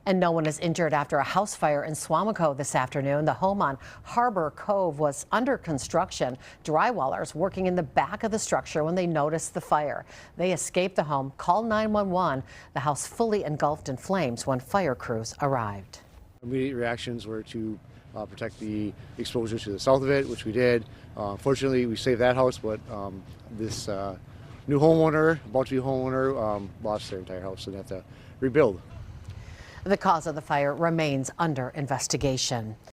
And no one is injured after a house fire in Suamico this afternoon. The home on Harbor Cove was under construction. Drywallers working in the back of the structure when they noticed the fire. They escaped the home, called 911. The house fully engulfed in flames when fire crews arrived. Immediate reactions were to protect the exposure to the south of it, which we did. Fortunately, we saved that house, but this new homeowner, about to be homeowner, lost their entire house and had to rebuild. The cause of the fire remains under investigation.